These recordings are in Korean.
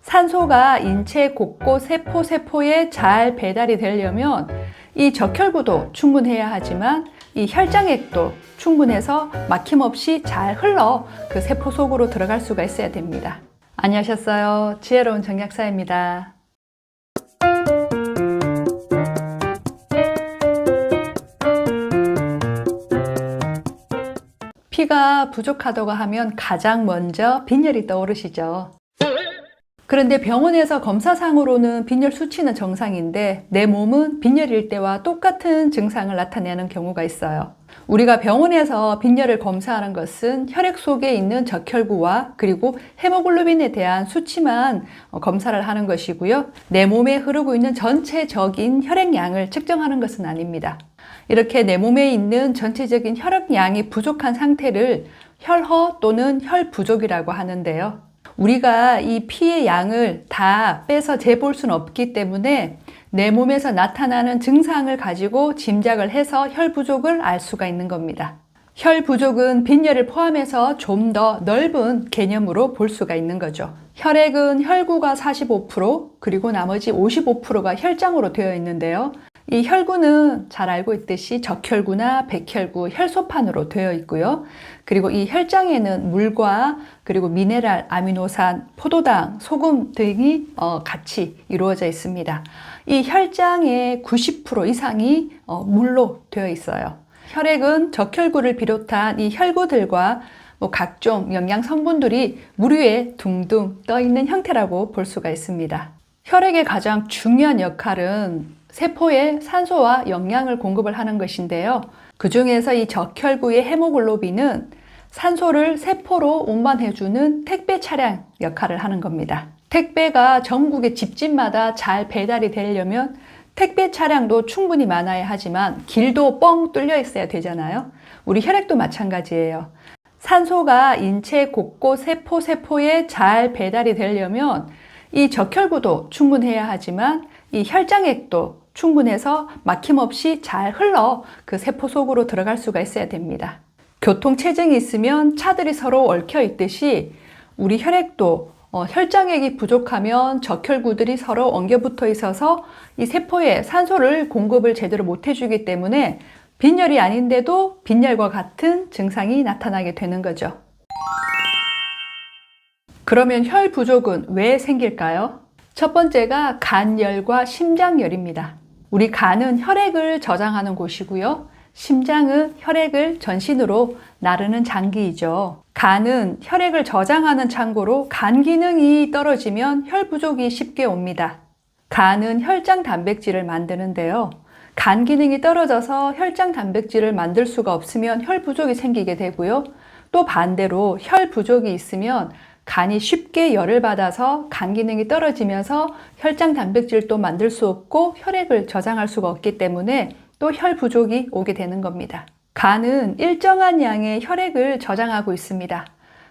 산소가 인체 곳곳 세포에 잘 배달이 되려면 이 적혈구도 충분해야 하지만 이 혈장액도 충분해서 막힘없이 잘 흘러 그 세포 속으로 들어갈 수가 있어야 됩니다. 안녕하셨어요. 지혜로운 정약사입니다. 피가 부족하다고 하면 가장 먼저 빈혈이 떠오르시죠. 그런데 병원에서 검사상으로는 빈혈 수치는 정상인데 내 몸은 빈혈일 때와 똑같은 증상을 나타내는 경우가 있어요. 우리가 병원에서 빈혈을 검사하는 것은 혈액 속에 있는 적혈구와 그리고 헤모글로빈에 대한 수치만 검사를 하는 것이고요. 내 몸에 흐르고 있는 전체적인 혈액량을 측정하는 것은 아닙니다. 이렇게 내 몸에 있는 전체적인 혈액량이 부족한 상태를 혈허 또는 혈부족이라고 하는데요. 우리가 이 피의 양을 다 빼서 재볼 수는 없기 때문에 내 몸에서 나타나는 증상을 가지고 짐작을 해서 혈부족을 알 수가 있는 겁니다. 혈부족은 빈혈을 포함해서 좀 더 넓은 개념으로 볼 수가 있는 거죠. 혈액은 혈구가 45% 그리고 나머지 55%가 혈장으로 되어 있는데요. 이 혈구는 잘 알고 있듯이 적혈구나 백혈구, 혈소판으로 되어 있고요. 그리고 이 혈장에는 물과 그리고 미네랄, 아미노산, 포도당, 소금 등이 같이 이루어져 있습니다. 이 혈장의 90% 이상이 물로 되어 있어요. 혈액은 적혈구를 비롯한 이 혈구들과 각종 영양 성분들이 물 위에 둥둥 떠 있는 형태라고 볼 수가 있습니다. 혈액의 가장 중요한 역할은 세포에 산소와 영양을 공급을 하는 것인데요. 그 중에서 이 적혈구의 헤모글로빈은 산소를 세포로 운반해주는 택배 차량 역할을 하는 겁니다. 택배가 전국의 집집마다 잘 배달이 되려면 택배 차량도 충분히 많아야 하지만 길도 뻥 뚫려 있어야 되잖아요. 우리 혈액도 마찬가지예요. 산소가 인체 곳곳 세포에 잘 배달이 되려면 이 적혈구도 충분해야 하지만 이 혈장액도 충분해서 막힘없이 잘 흘러 그 세포 속으로 들어갈 수가 있어야 됩니다. 교통체증이 있으면 차들이 서로 얽혀 있듯이 우리 혈액도 혈장액이 부족하면 적혈구들이 서로 엉겨 붙어 있어서 이 세포에 산소를 공급을 제대로 못 해주기 때문에 빈혈이 아닌데도 빈혈과 같은 증상이 나타나게 되는 거죠. 그러면 혈 부족은 왜 생길까요? 첫 번째가 간열과 심장열입니다. 우리 간은 혈액을 저장하는 곳이고요. 심장은 혈액을 전신으로 나르는 장기이죠. 간은 혈액을 저장하는 창고로 간 기능이 떨어지면 혈 부족이 쉽게 옵니다. 간은 혈장 단백질을 만드는데요. 간 기능이 떨어져서 혈장 단백질을 만들 수가 없으면 혈 부족이 생기게 되고요. 또 반대로 혈 부족이 있으면 간이 쉽게 열을 받아서 간 기능이 떨어지면서 혈장 단백질도 만들 수 없고 혈액을 저장할 수가 없기 때문에 또 혈 부족이 오게 되는 겁니다. 간은 일정한 양의 혈액을 저장하고 있습니다.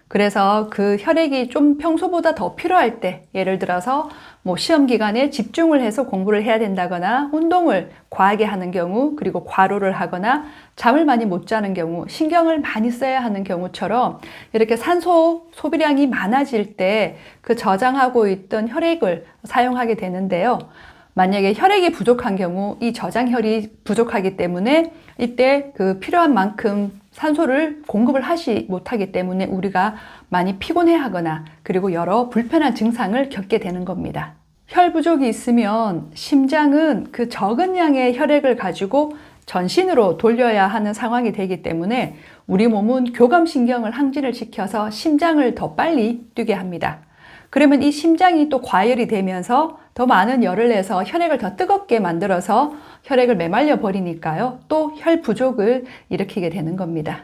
그래서 그 혈액이 좀 평소보다 더 필요할 때, 예를 들어서 시험 기간에 집중을 해서 공부를 해야 된다거나 운동을 과하게 하는 경우, 그리고 과로를 하거나 잠을 많이 못 자는 경우, 신경을 많이 써야 하는 경우처럼 이렇게 산소 소비량이 많아질 때 그 저장하고 있던 혈액을 사용하게 되는데요. 만약에 혈액이 부족한 경우 이 저장혈이 부족하기 때문에 이때 그 필요한 만큼 산소를 공급을 하지 못하기 때문에 우리가 많이 피곤해하거나 그리고 여러 불편한 증상을 겪게 되는 겁니다. 혈 부족이 있으면 심장은 그 적은 양의 혈액을 가지고 전신으로 돌려야 하는 상황이 되기 때문에 우리 몸은 교감신경을 항진을 시켜서 심장을 더 빨리 뛰게 합니다. 그러면 이 심장이 또 과열이 되면서 더 많은 열을 내서 혈액을 더 뜨겁게 만들어서 혈액을 메말려 버리니까요. 또 혈 부족을 일으키게 되는 겁니다.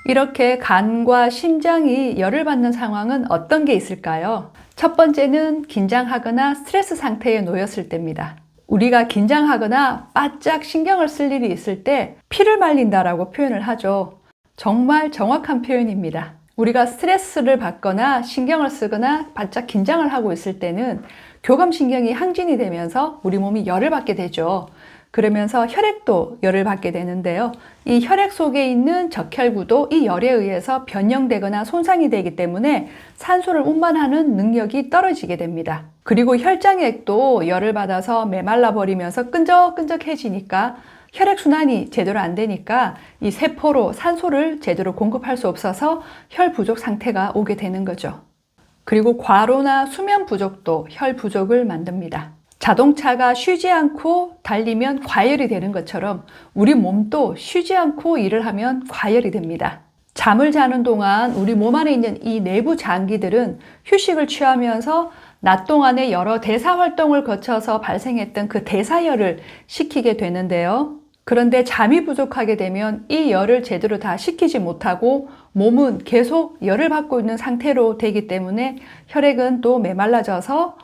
이렇게 간과 심장이 열을 받는 상황은 어떤 게 있을까요? 첫 번째는 긴장하거나 스트레스 상태에 놓였을 때입니다. 우리가 긴장하거나 바짝 신경을 쓸 일이 있을 때 피를 말린다라고 표현을 하죠. 정말 정확한 표현입니다. 우리가 스트레스를 받거나 신경을 쓰거나 바짝 긴장을 하고 있을 때는 교감신경이 항진이 되면서 우리 몸이 열을 받게 되죠. 그러면서 혈액도 열을 받게 되는데요. 이 혈액 속에 있는 적혈구도 이 열에 의해서 변형되거나 손상이 되기 때문에 산소를 운반하는 능력이 떨어지게 됩니다. 그리고 혈장액도 열을 받아서 메말라 버리면서 끈적끈적해지니까 혈액순환이 제대로 안 되니까 이 세포로 산소를 제대로 공급할 수 없어서 혈 부족 상태가 오게 되는 거죠. 그리고 과로나 수면 부족도 혈 부족을 만듭니다. 자동차가 쉬지 않고 달리면 과열이 되는 것처럼 우리 몸도 쉬지 않고 일을 하면 과열이 됩니다. 잠을 자는 동안 우리 몸 안에 있는 이 내부 장기들은 휴식을 취하면서 낮 동안에 여러 대사 활동을 거쳐서 발생했던 그 대사열을 식히게 되는데요. 그런데 잠이 부족하게 되면 이 열을 제대로 다 식히지 못하고 몸은 계속 열을 받고 있는 상태로 되기 때문에 혈액은 또 메말라져서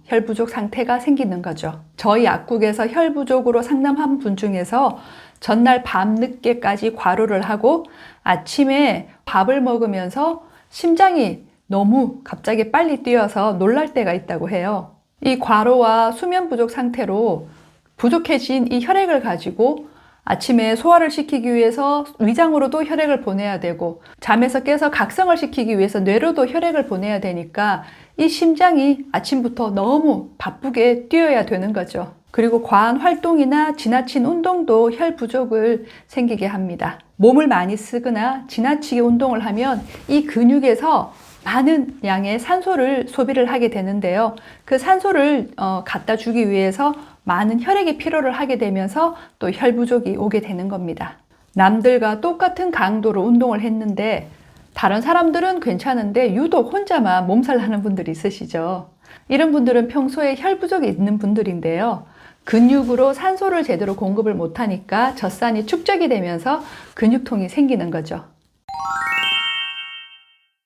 혈 부족 상태가 생기는 거죠. 저희 약국에서 혈 부족으로 상담한 분 중에서 전날 밤 늦게까지 과로를 하고 아침에 밥을 먹으면서 심장이 너무 갑자기 빨리 뛰어서 놀랄 때가 있다고 해요. 이 과로와 수면 부족 상태로 부족해진 이 혈액을 가지고 아침에 소화를 시키기 위해서 위장으로도 혈액을 보내야 되고 잠에서 깨서 각성을 시키기 위해서 뇌로도 혈액을 보내야 되니까 이 심장이 아침부터 너무 바쁘게 뛰어야 되는 거죠. 그리고 과한 활동이나 지나친 운동도 혈 부족을 생기게 합니다. 몸을 많이 쓰거나 지나치게 운동을 하면 이 근육에서 많은 양의 산소를 소비를 하게 되는데요. 그 산소를 갖다 주기 위해서 많은 혈액의 필요를 하게 되면서 또 혈 부족이 오게 되는 겁니다. 남들과 똑같은 강도로 운동을 했는데 다른 사람들은 괜찮은데 유독 혼자만 몸살 나는 분들이 있으시죠. 이런 분들은 평소에 혈 부족이 있는 분들인데요. 근육으로 산소를 제대로 공급을 못하니까 젖산이 축적이 되면서 근육통이 생기는 거죠.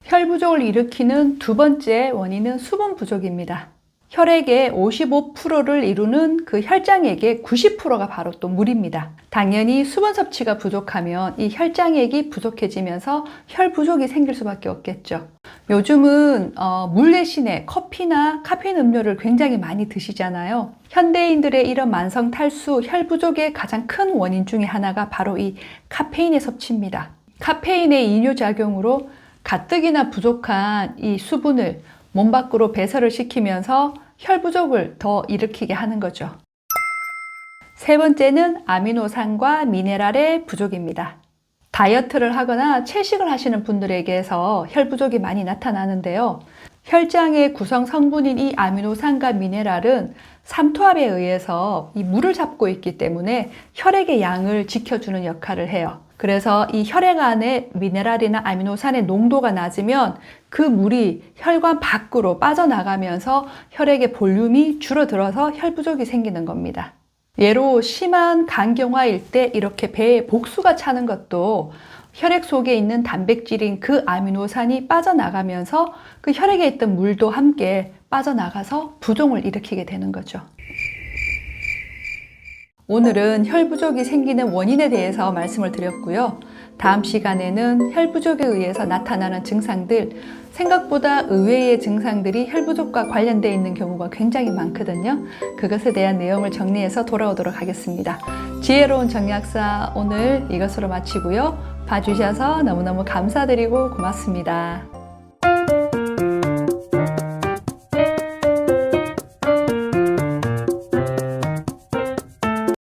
혈 부족을 일으키는 두 번째 원인은 수분 부족입니다. 혈액의 55%를 이루는 그 혈장액의 90%가 바로 또 물입니다. 당연히 수분 섭취가 부족하면 이 혈장액이 부족해지면서 혈 부족이 생길 수밖에 없겠죠. 요즘은 물 대신에 커피나 카페인 음료를 굉장히 많이 드시잖아요. 현대인들의 이런 만성 탈수, 혈 부족의 가장 큰 원인 중에 하나가 바로 이 카페인의 섭취입니다. 카페인의 이뇨작용으로 가뜩이나 부족한 이 수분을 몸 밖으로 배설을 시키면서 혈 부족을 더 일으키게 하는 거죠. 세 번째는 아미노산과 미네랄의 부족입니다. 다이어트를 하거나 채식을 하시는 분들에게서 혈 부족이 많이 나타나는데요. 혈장의 구성 성분인 이 아미노산과 미네랄은 삼투압에 의해서 이 물을 잡고 있기 때문에 혈액의 양을 지켜주는 역할을 해요. 그래서 이 혈액 안에 미네랄이나 아미노산의 농도가 낮으면 그 물이 혈관 밖으로 빠져나가면서 혈액의 볼륨이 줄어들어서 혈 부족이 생기는 겁니다. 예로 심한 간경화일 때 이렇게 배에 복수가 차는 것도 혈액 속에 있는 단백질인 그 아미노산이 빠져나가면서 그 혈액에 있던 물도 함께 빠져나가서 부종을 일으키게 되는 거죠. 오늘은 혈 부족이 생기는 원인에 대해서 말씀을 드렸고요. 다음 시간에는 혈 부족에 의해서 나타나는 증상들, 생각보다 의외의 증상들이 혈 부족과 관련되어 있는 경우가 굉장히 많거든요. 그것에 대한 내용을 정리해서 돌아오도록 하겠습니다. 지혜로운 정약사 오늘 이것으로 마치고요. 봐주셔서 너무너무 감사드리고 고맙습니다.